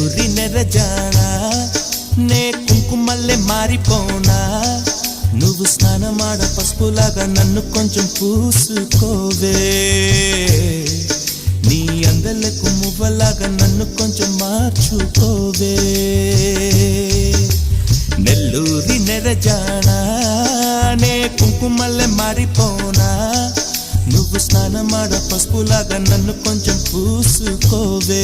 నెల్లూరి నెరజానా నే కుంకుమల్లె మారిపోనా నువ్వు స్నానమాడ పసుపులాగా నన్ను కొంచెం పూసుకోవే నీ అందలకు మువ్వలాగా నన్ను కొంచెం మార్చుకోవే నెల్లూరి నెరజానా నే కుంకుమల్లె మారిపోనా నువ్వు స్నానమాడ పసుపులాగా నన్ను కొంచెం పూసుకోవే